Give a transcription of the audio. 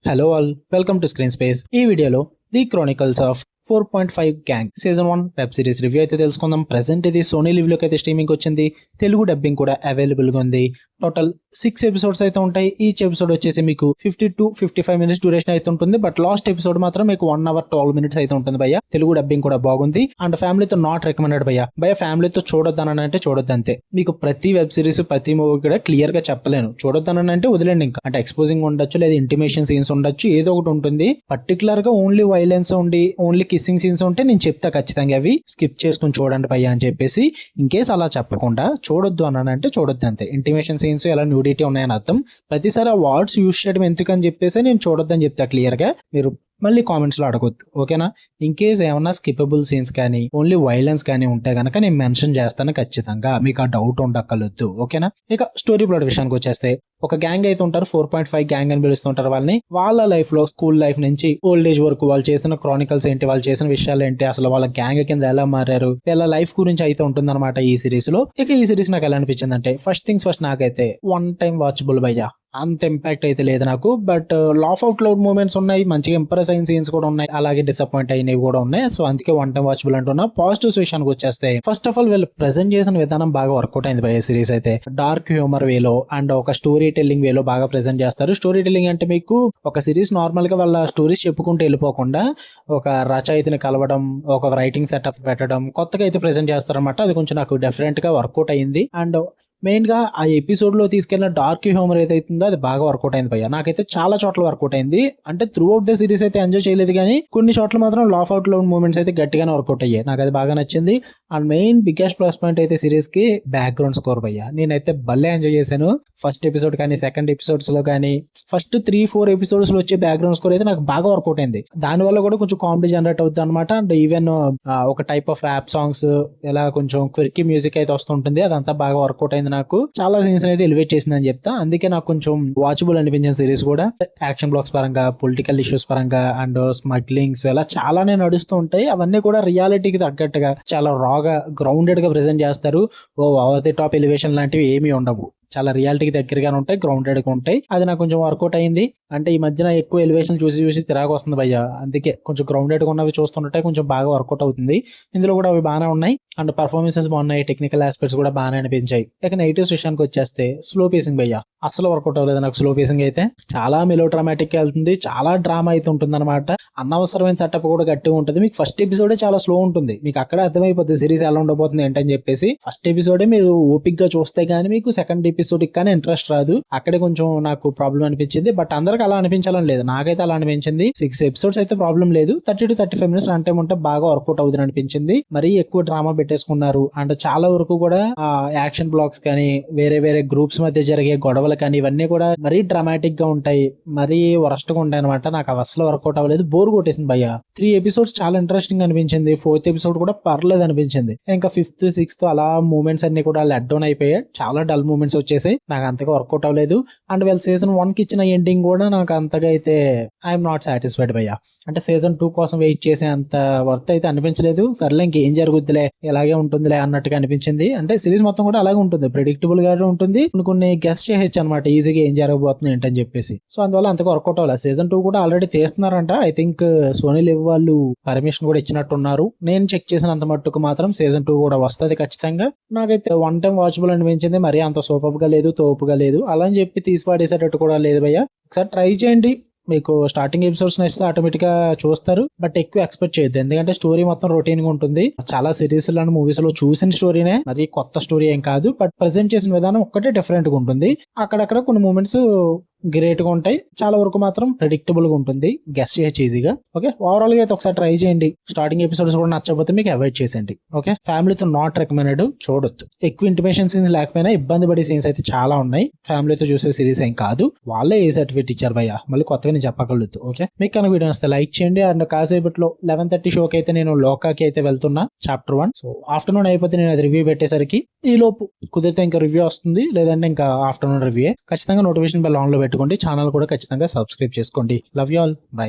Hello all, welcome to screen space. ఈ వీడియోలో the Chronicles of 4.5 gang season 1 web series review అయితే తెలుసుకుందాం. Present ఇది సోనీ లివ్ లోకి అయితే స్ట్రీమింగ్ వచ్చింది. తెలుగు డబ్బింగ్ కూడా అవైలబుల్ గా ఉంది. టోటల్ 6 ఎపిసోడ్స్ అయితే ఉంటాయి. ఈచ్ ఎపిసోడ్ వచ్చేసి మీకు 50 to 55 మినిట్స్ డ్యూరేషన్ అయితే ఉంటుంది. బట్ లాస్ట్ ఎపిసోడ్ మాత్రం మీకు 1 hour 12 minutes అయితే ఉంటుంది భయ్య. తెలుగు డబ్బింగ్ కూడా బాగుంది అండ్ ఫ్యామిలీతో నాట్ రికమెండెడ్ భయ్య. ఫ్యామిలీతో చూడొద్దానని అంటే చూడొద్దు అంతే. మీకు ప్రతి వెబ్ సిరీస్ ప్రతి మూవీ కూడా క్లియర్ గా చెప్పలేను. చూడొద్దానని అంటే వదిలేండి. ఇంకా అంటే ఎక్స్పోజింగ్ ఉండొచ్చు, లేదా ఇంటిమేషన్ సీన్స్ ఉండొచ్చు, ఏదో ఒకటి ఉంటుంది. పర్టికులర్ గా ఓన్లీ వైలెన్స్ ఉండి ఓన్లీ కిస్సింగ్ సీన్స్ ఉంటే నేను చెప్తా ఖచ్చితంగా అవి స్కిప్ చేసుకుని చూడండి భయ్య అని చెప్పేసి. ఇన్ కేస్ అలా చెప్పకుండా చూడొద్దు అన్నాను అంటే చూడొద్దు అంతే. ఇంటిమేషన్ సీన్స్ ఎలా న్యూడిటీ ఉన్నాయని అర్థం. ప్రతిసారి ఆ వర్డ్స్ యూజ్ చేయడం ఎందుకని చెప్పేసి నేను చూడొద్దని చెప్తా క్లియర్ గా. మీరు మళ్ళీ కామెంట్స్ లో అడగొద్దు, ఓకేనా? ఇన్ కేస్ ఏమన్నా స్కిపబుల్ సీన్స్ కానీ ఓన్లీ వైలెన్స్ కానీ ఉంటే గనక నేను మెన్షన్ చేస్తాను ఖచ్చితంగా. మీకు ఆ డౌట్ ఉండక్కర్లేదు, ఓకేనా? ఇక స్టోరీ ప్లాట్ విషయానికి వచ్చేస్తే, ఒక గ్యాంగ్ అయితే ఉంటారు, 4.5 గ్యాంగ్ అని పిలుస్తుంటారు వాళ్ళని. వాళ్ళ లైఫ్ లో స్కూల్ లైఫ్ నుంచి ఓల్డ్ ఏజ్ వరకు వాళ్ళు చేసిన క్రానికల్స్ ఏంటి, వాళ్ళు చేసిన విషయాలు ఏంటి, అసలు వాళ్ళ గ్యాంగ్ కింద ఎలా మారారు, వీళ్ళ లైఫ్ గురించి అయితే ఉంటుంది అనమాట ఈ సిరీస్ లో. ఇక ఈ సిరీస్ నాకు ఎలా అనిపించింది అంటే, ఫస్ట్ థింగ్స్ ఫస్ట్, నాకైతే 1 time వాచబుల్ భయ్యా. అంత ఇంపాక్ట్ అయితే లేదు నాకు. But laugh out loud moments ఉన్నాయి, మంచిగా ఇంప్రెస్ అయిన సీన్స్ కూడా ఉన్నాయి, అలాగే డిసప్పాయింట్ అయినవి కూడా ఉన్నాయి. సో అందుకే 1 time వాచబుల్ అంటున్నా. పాజిటివ్స్ విషయానికి వచ్చేస్తే, ఫస్ట్ ఆఫ్ ఆల్ వీళ్ళు ప్రెజెంట్ చేసిన విధానం బాగా వర్కౌట్ అయింది భయ్య. సిరీస్ అయితే డార్క్ హ్యూమర్ వేలో అండ్ ఒక స్టోరీ టెల్లింగ్ వేలో బాగా ప్రెజెంట్ చేస్తారు. స్టోరీ టెల్లింగ్ అంటే మీకు ఒక సిరీస్ నార్మల్ గా వాళ్ళ స్టోరీస్ చెప్పుకుంటూ వెళ్ళిపోకుండా ఒక రచయితని కలవడం, ఒక రైటింగ్ సెటప్ పెట్టడం, కొత్తగా అయితే ప్రెజెంట్ చేస్తారనమాట. అది కొంచెం నాకు డిఫరెంట్ గా వర్కౌట్ అయింది. అండ్ మెయిన్ గా ఆ ఎపిసోడ్ లో తీసుకెళ్లిన డార్క్ హ్యూమర్ ఏదైతుందో అది బాగా వర్కౌట్ అయింది భయ్య. నాకైతే చాలా చోట్ల వర్కౌట్ అయింది. అంటే త్రూ అవుట్ ద సిరీస్ అయితే ఎంజాయ్ చేయలేదు, కానీ కొన్ని చోట్ల మాత్రం లాఫ్ అవుట్ లో మూమెంట్స్ అయితే గట్టిగానే వర్కౌట్ అయ్యాయి. నాకు అది బాగా నచ్చింది. And main biggest plus point అయితే సిరీస్ కి బ్యాక్గ్రౌండ్ స్కోర్ భయ్య. నేనైతే భలే ఎంజాయ్ చేశాను. ఫస్ట్ ఎపిసోడ్ కానీ సెకండ్ ఎపిసోడ్స్ లో కానీ ఫస్ట్ 3-4 ఎపిసోడ్స్ లో వచ్చే బ్యాక్గ్రౌండ్ స్కోర్ అయితే నాకు బాగా వర్కౌట్ అయింది. దాని వల్ల కూడా కొంచెం కామెడీ జనరేట్ అవుతుంది అనమాట. అండ్ ఈవెన్ ఒక టైప్ ఆఫ్ ర్యాప్ సాంగ్స్, ఇలా కొంచెం క్విర్కీ మ్యూజిక్ అయితే వస్తుంటుంది. అదంతా బాగా వర్కౌట్ అయింది. నాకు చాలా సీన్స్ అయితే ఎలివేట్ చేసిందని చెప్తా. అందుకే నాకు కొంచెం వాచబుల్ అనిపించిన సిరీస్ కూడా. యాక్షన్ బ్లాక్స్ పరంగా, పొలిటికల్ ఇష్యూస్ పరంగా అండ్ స్మగ్లింగ్స్ ఇలా చాలానే నడుస్తూ ఉంటాయి. అవన్నీ కూడా రియాలిటీకి తగ్గట్టుగా చాలా రాగా గ్రౌండెడ్ గా ప్రెజెంట్ చేస్తారు. ఓవర్ ది టాప్ ఎలివేషన్ లాంటివి ఏమీ ఉండవు. చాలా రియాలిటీకి దగ్గరగానే ఉంటాయి, గ్రౌండెడ్ గా ఉంటాయి. అది నాకు కొంచెం వర్కౌట్ అయింది. అంటే ఈ మధ్యన ఎక్కువ ఎలివేషన్ చూసి చూసి తిరాగా వస్తుంది భయ్య. అందుకే కొంచెం గ్రౌండెడ్ గా ఉన్నవి చూస్తుంటే కొంచెం బాగా వర్కౌట్ అవుతుంది. ఇందులో కూడా అవి బాగానే ఉన్నాయి. అండ్ పర్ఫార్మెన్సెస్ బాగున్నాయి, టెక్నికల్ ఆస్పెక్ట్స్ కూడా బాగానే అనిపించాయి. ఇక నెగిటివ్స్ విషయానికి వచ్చేస్తే, స్లో పేసింగ్ భయ్య. అసలు వర్కౌట్ అవ్వలేదు నాకు స్లో పేసింగ్ అయితే. చాలా మెలో డ్రామాటిక్ వెళ్తుంది, చాలా డ్రామా అయితే ఉంటుంది అనమాట. అనవసరమైన సెటప్ కూడా గట్టిగా ఉంటుంది. మీకు ఫస్ట్ ఎపిసోడే చాలా స్లో ఉంటుంది. మీకు అక్కడే అర్థమైపోతుంది సిరీస్ ఎలా ఉండబోతుంది ఏంటని చెప్పేసి. ఫస్ట్ ఎపిసోడే మీరు ఓపిక్ గా చూస్తే గానీ మీకు సెకండ్ ఎపిసోడ్ కానీ ఇంట్రెస్ట్ రాదు. అక్కడే కొంచెం నాకు ప్రాబ్లం అనిపించింది. బట్ అందరికి అలా అనిపించాలని లేదు, నాకైతే అలా అనిపించింది. 6 episodes అయితే ప్రాబ్లం లేదు. 30 to 35 minutes రన్ టైం ఉంటే బాగా వర్కౌట్ అవుతుంది అనిపించింది. మరీ ఎక్కువ డ్రామా పెట్టేసుకున్నారు. అండ్ చాలా వరకు కూడా యాక్షన్ బ్లాక్స్ కానీ, వేరే వేరే గ్రూప్స్ మధ్య జరిగే గొడవలు కానీ, ఇవన్నీ కూడా మరీ డ్రామాటిక్ గా ఉంటాయి, మరీ వరస్ట్ గా ఉంటాయి అనమాట. నాకు అసలు వర్కౌట్ అవ్వలేదు, బోర్ కొట్టేసింది భయ్య. 3 episodes చాలా ఇంట్రెస్టింగ్ అనిపించింది. 4th episode కూడా పర్లేదు అనిపించింది. ఇంకా 5th, 6th అలా మూమెంట్స్ అన్ని కూడా లెట్ డౌన్ అయిపోయాయి. చాలా డల్ మూమెంట్స్ వచ్చేసాయి. నాకు అంతగా వర్కౌట్ అవ్వలేదు. అండ్ వీళ్ళ సీజన్ 1 కి ఇచ్చిన ఎండింగ్ కూడా నాకు అంతగా అయితే ఐఎమ్ నాట్ సాటిస్ఫైడ్ భయ్య. అంటే సీజన్ 2 కోసం వెయిట్ చేసే అంత వర్త్ అయితే అనిపించలేదు. సర్లే ఇంకేం జరుగుద్దిలే, ఇలాగే ఉంటుందిలే అన్నట్టుగా అనిపించింది. అంటే సిరీస్ మొత్తం కూడా అలాగే ఉంటుంది, ప్రెడిక్టబుల్ గా ఉంటుంది. కొన్ని గెస్ చేయొచ్చు అనమాట ఈజీగా ఏం జరగబోతుంది ఏంటని చెప్పేసి. సో అందువల్ల అంతగా వర్కౌట్ అవ్వలేదు. సీజన్ 2 కూడా ఆల్రెడీ తీస్తున్నారంట. ఐ థింక్ సోనీ లివ్ వాళ్ళు పర్మిషన్ కూడా ఇచ్చినట్టున్నారు. నేను చెక్ చేసినంత మట్టుకు మాత్రం సీజన్ 2 కూడా వస్తుంది ఖచ్చితంగా. నాకైతే 1 time వాచబుల్ అనిపించింది. మరి అంత సూపర్ గా లేదు, తోపుగా లేదు, అలా అని చెప్పి తీసి పాడేసేటట్టు కూడా లేదు భయ్య. ఒకసారి ట్రై చేయండి. మీకు స్టార్టింగ్ ఎపిసోడ్స్ నచ్చితే ఆటోమేటిక్ గా చూస్తారు. బట్ ఎక్కువ ఎక్స్పెక్ట్ చేయొద్దు, ఎందుకంటే స్టోరీ మొత్తం రొటీన్ గా ఉంటుంది. చాలా సిరీస్ లో మూవీస్ లో చూసిన స్టోరీనే, మరి కొత్త స్టోరీ ఏం కాదు. బట్ ప్రెజెంట్ చేసిన విధానం ఒక్కటే డిఫరెంట్ గా ఉంటుంది. అక్కడక్కడ కొన్ని మూమెంట్స్ గ్రేట్ గా ఉంటాయి, చాలా వరకు మాత్రం ప్రెడిక్టబుల్ గా ఉంటుంది, గెస్ చేయొచ్చు ఈజీగా. ఓకే, ఓవరాల్ గా అయితే ఒకసారి ట్రై చేయండి. స్టార్టింగ్ ఎపిసోడ్స్ కూడా నచ్చకపోతే మీకు అవాయిడ్ చేసేయండి. ఓకే, ఫ్యామిలీతో నాట్ రికమెండెడ్, చూడొద్దు. ఎక్కువ ఇంటిమేషన్ సీన్స్ లేకపోయినా ఇబ్బంది పడే సీన్స్ అయితే చాలా ఉన్నాయి. ఫ్యామిలీతో చూసే సిరీస్ ఏం కాదు. వాళ్ళే ఏ సర్టిఫికేట్ ఇచ్చారు భయ్య, మళ్ళీ కొత్తగా నేను చెప్పగలుగుతూ. ఓకే, మీకు కనుక వీడియో వస్తే లైక్ చేయండి. అండ్ కాసేపట్లో 11:30 షోకి అయితే నేను లోకాకి అయితే వెళ్తున్నా, చాప్టర్ 1. సో ఆఫ్టర్నూన్ అయిపోతే నేను అది రివ్యూ పెట్టేసరికి, ఈ లోపు కుదిరితే ఇంకా రివ్యూ వస్తుంది, లేదంటే ఇంకా ఆఫ్టర్నూన్ రివ్యూ. ఖచ్చితంగా నోటిఫికేషన్ బెల్ ఆన్ లో పెట్టుకోండి. ఛానల్ కూడా ఖచ్చితంగా సబ్స్క్రైబ్ చేసుకోండి. Love you all, by.